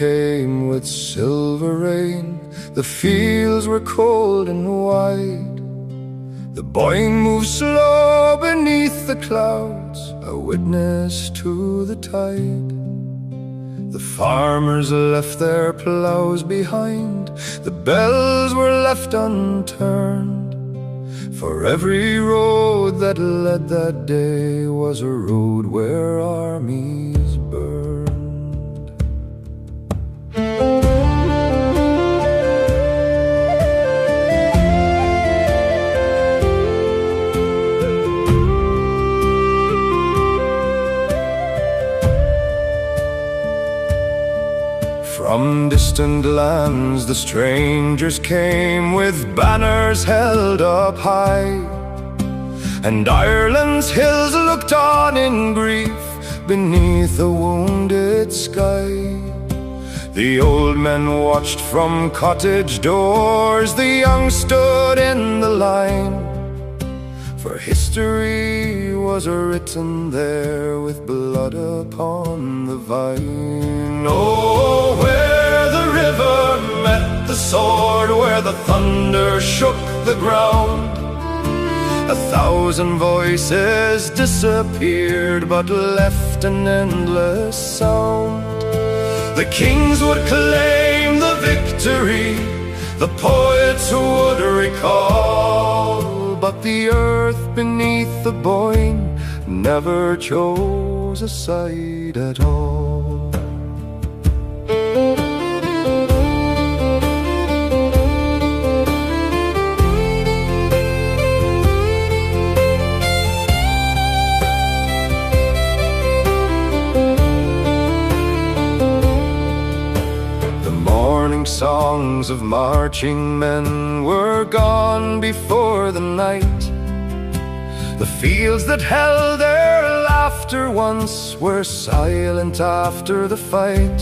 came with silver rain. The fields were cold and wide. The Boyne moved slow beneath the clouds, a witness to the tide. The farmers left their ploughs behind. The bells were left unturned. For every road that led that day was a road where armies burned. From distant lands the strangers came, with banners held up high. And Ireland's hills looked on in grief beneath a wounded sky. The old men watched from cottage doors, the young stood in the line. For history was written there with blood upon the vine. Oh, where the river met the sword, where the thunder shook the ground, 1,000 voices disappeared, but left an endless sound. The kings would claim the victory, the poets would recall, but the earth beneath the Boyne never chose a side at all. Songs of marching men were gone before the night. The fields that held their laughter once were silent after the fight.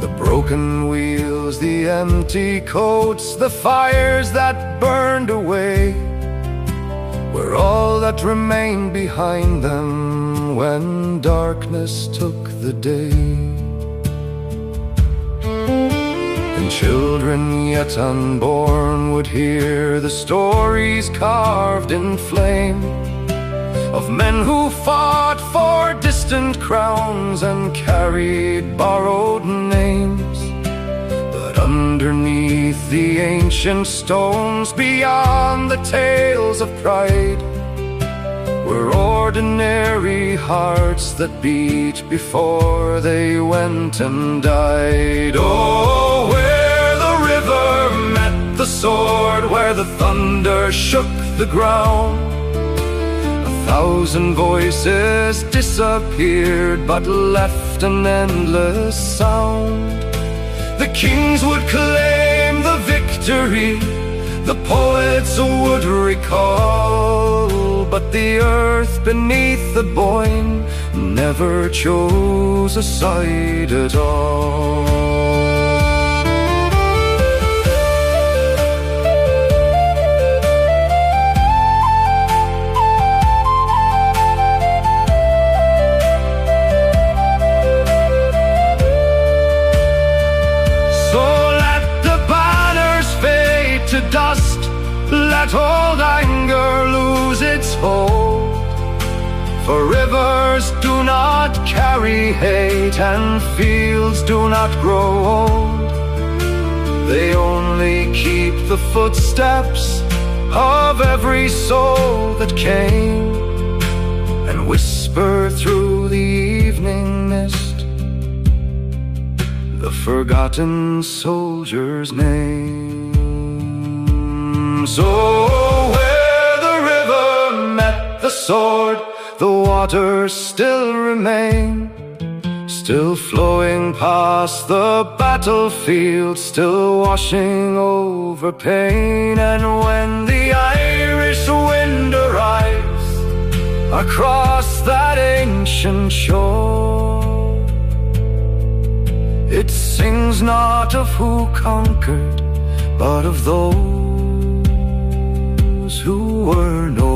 The broken wheels, the empty coats, the fires that burned away were all that remained behind them when darkness took the day. Children yet unborn would hear the stories carved in flame of men who fought for distant crowns and carried borrowed names. But underneath the ancient stones, beyond the tales of pride, were ordinary hearts that beat before they went and died. Oh, where the river met the sword, where the thunder shook the ground, 1,000 voices disappeared, but left an endless sound. The kings would claim the victory, the poets would recall, but the earth beneath the Boyne never chose a side at all. So let the banners fade to dust, let old anger lose its hold. For rivers do not carry hate, and fields do not grow old. They only keep the footsteps of every soul that came, and whisper through the evening mist the forgotten soldier's name. So where the river met the sword, the waters still remain, still flowing past the battlefield, still washing over pain. And when the Irish wind arrives across that ancient shore, it sings not of who conquered, but of those who were no